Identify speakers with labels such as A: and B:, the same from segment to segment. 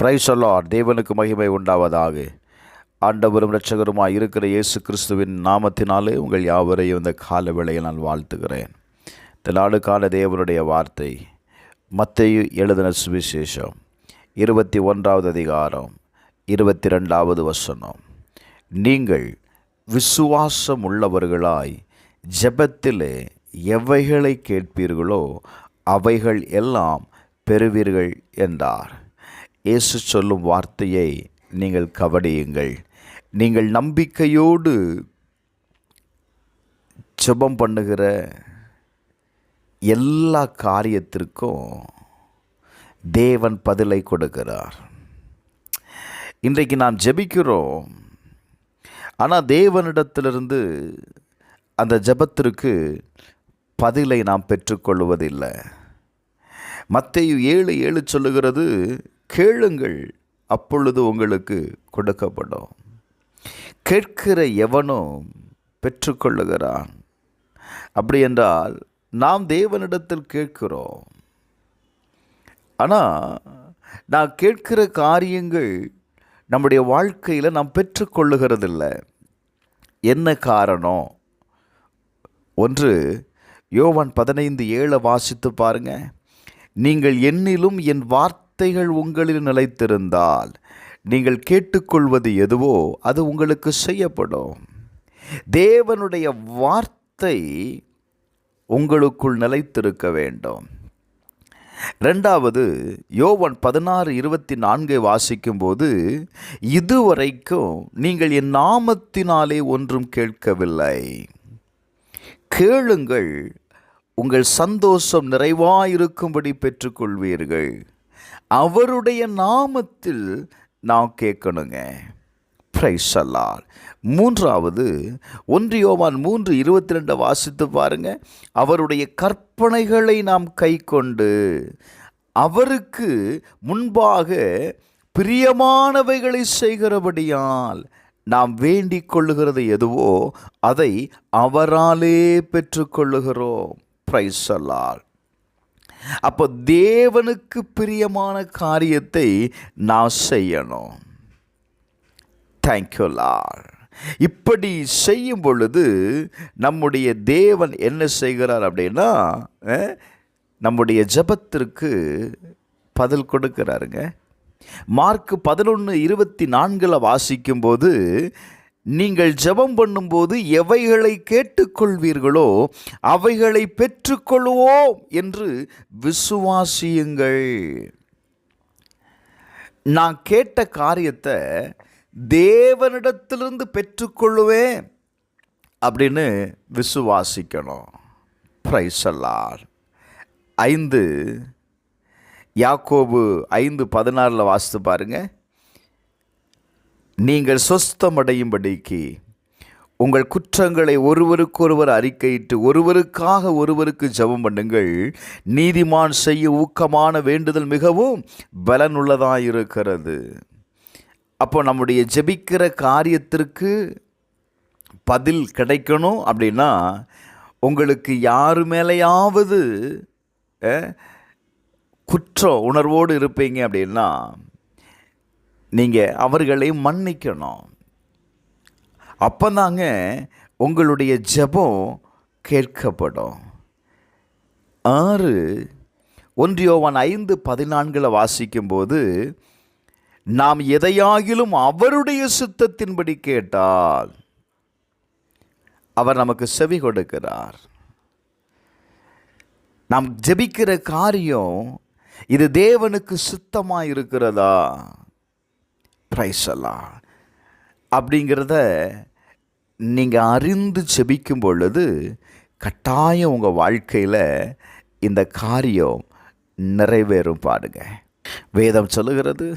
A: Praise the Lord. தேவனுக்கு மகிமை உண்டாவதாக. ஆண்டவரும் இரட்சகருமாய் இருக்கிற இயேசு கிறிஸ்துவின் நாமத்தினாலே உங்கள் யாவரையும் இந்த கால வேளையில் நான் வாழ்த்துகிறேன். இந்த நாளுக்கான தேவனுடைய வார்த்தை மத்தேயு எழுதின சுவிசேஷம் 21வது அதிகாரம் 22வது வசனம். நீங்கள் விசுவாசம் உள்ளவர்களாய் ஜெபத்திலே எவைகளை கேட்பீர்களோ அவைகள் எல்லாம் பெறுவீர்கள் என்றார். இயேசு சொல்லும் வார்த்தையை நீங்கள் கவனியுங்கள். நீங்கள் நம்பிக்கையோடு ஜெபம் பண்ணுகிற எல்லா காரியத்திற்கும் தேவன் பதிலை கொடுக்கிறார். இன்றைக்கு நாம் ஜெபிக்கிறோம், ஆனால் தேவனிடத்திலிருந்து அந்த ஜெபத்திற்கு பதிலை நாம் பெற்றுக்கொள்வதில்லை. மத்தேயு 7:7 சொல்லுகிறது, கேளுங்கள் அப்பொழுது உங்களுக்கு கொடுக்கப்படும். கேட்கிற எவனும் பெற்றுக்கொள்ளுகிறான். அப்படி என்றால் நாம் தேவனிடத்தில் கேட்கிறோம், ஆனால் நான் கேட்கிற காரியங்கள் நம்முடைய வாழ்க்கையில் நாம் பெற்றுக்கொள்ளுகிறதில்லை. என்ன காரணம்? ஒன்று, யோவான் 15:7 வாசித்து பாருங்க. நீங்கள் என்னிலும் என் வார்த்தைகள் உங்களில் நிலைத்திருந்தால் நீங்கள் கேட்டுக்கொள்வது எதுவோ அது உங்களுக்கு செய்யப்படும். தேவனுடைய வார்த்தை உங்களுக்குள் நிலைத்திருக்க வேண்டும். ரெண்டாவது, யோவான் 16:24 வாசிக்கும்போது, இதுவரைக்கும் நீங்கள் என் நாமத்தினாலே ஒன்றும் கேட்கவில்லை, கேளுங்கள் உங்கள் சந்தோஷம் நிறைவாயிருக்கும்படி பெற்றுக்கொள்வீர்கள். அவருடைய நாமத்தில் நான் கேட்கணுங்க. Praise the Lord. மூன்றாவது, 1 யோவான் 3:22 வாசித்து பாருங்க. அவருடைய கற்பனைகளை நாம் கைக்கொண்டு அவருக்கு முன்பாக பிரியமானவைகளை செய்கிறபடியால் நாம் வேண்டிக் கொள்ளுகிறது எதுவோ அதை அவராலே பெற்றுக்கொள்ளுகிறோம். Praise the Lord. அப்போ தேவனுக்கு பிரியமான காரியத்தை நான் செய்யணும். Thank you Lord. இப்படி செய்யும் பொழுது நம்முடைய தேவன் என்ன செய்கிறார் அப்படின்னா, நம்முடைய ஜெபத்திற்கு பதில் கொடுக்கிறாருங்க. மார்க் 11:24 வாசிக்கும்போது, நீங்கள் ஜெபம் பண்ணும்போது எவைகளை கேட்டுக்கொள்வீர்களோ அவைகளை பெற்றுக்கொள்வோம் என்று விசுவாசியுங்கள். நான் கேட்ட காரியத்தை தேவனிடத்திலிருந்து பெற்றுக்கொள்ளுவேன் அப்படின்னு விசுவாசிக்கணும். Praise the Lord. 5 யாக்கோபு 5:16 வாசித்து பாருங்க. நீங்கள் சொஸ்தமடையும்படிக்கு உங்கள் குற்றங்களை ஒருவருக்கொருவர் அறிக்கையிட்டு ஒருவருக்காக ஒருவருக்கு ஜெபம் பண்ணுங்கள். நீதிமான் செய்ய ஊக்கமான வேண்டுதல் மிகவும் பலனுள்ளதாயிருக்கிறது. அப்போ நம்முடைய ஜெபிக்கிற காரியத்திற்கு பதில் கிடைக்கணும் அப்படின்னா, உங்களுக்கு யாரு மேலேயாவது குற்ற உணர்வோடு இருப்பீங்க அப்படின்னா நீங்கள் அவர்களை மன்னிக்கணும். அப்போதாங்க உங்களுடைய ஜெபம் கேட்கப்படும். 6 1 யோவான் 5:14 வாசிக்கும்போது, நாம் எதையாகிலும் அவருடைய சித்தத்தின்படி கேட்டால் அவர் நமக்கு செவி கொடுக்கிறார். நாம் ஜெபிக்கிற காரியம் இது தேவனுக்கு சித்தமாக இருக்கிறதா? Praise the Lord. அப்படிங்கிறத நீங்கள் அறிந்து ஜெபிக்கும் பொழுது கட்டாயம் உங்கள் வாழ்க்கையில் இந்த காரியம் நிறைவேறும். பாடுங்க, வேதம் சொல்லுகிறது,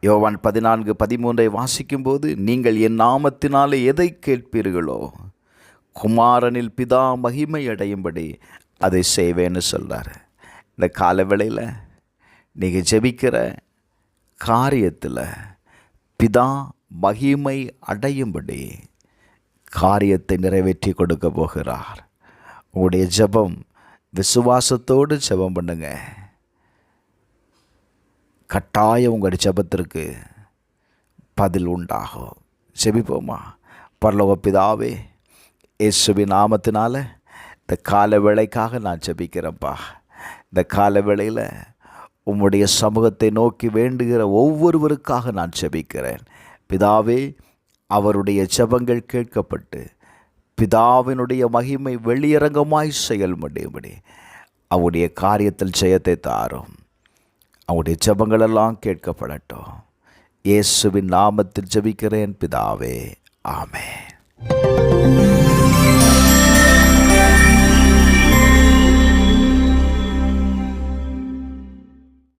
A: யோவான் 14:13 வாசிக்கும்போது, நீங்கள் என் நாமத்தினாலே எதை கேட்பீர்களோ குமாரனில் பிதா மகிமை அடையும்படி அதை செய்வேன்னு சொல்கிறார். இந்த காலவேளையில் நீங்கள் ஜெபிக்கிற காரியத்தில் பிதா மகிமை அடையும்படி காரியத்தை நிறைவேற்றி கொடுக்க போகிறார். உங்களுடைய ஜெபம் விசுவாசத்தோடு ஜெபம் பண்ணுங்க. கட்டாயம் உங்கள் ஜெபத்திற்கு பதில் உண்டாகும். செபிப்போமா? பரலோக பிதாவே, இயேசுவின் நாமத்தினால இந்த கால வேளைக்காக நான் ஜெபிக்கிறேன்ப்பா. இந்த கால வேளையில் உம்முடைய சமூகத்தை நோக்கி வேண்டுகிற ஒவ்வொருவருக்காக நான் ஜெபிக்கிறேன். பிதாவே, அவருடைய ஜெபங்கள் கேட்கப்பட்டு பிதாவினுடைய மகிமை வெளியரங்கமாய் செயல்படும்படி அவருடைய காரியத்தில் ஜெயத்தை தாரும். அவருடைய ஜெபங்களெல்லாம் கேட்கப்படட்டும். இயேசுவின் நாமத்தில் ஜெபிக்கிறேன் பிதாவே, ஆமென்.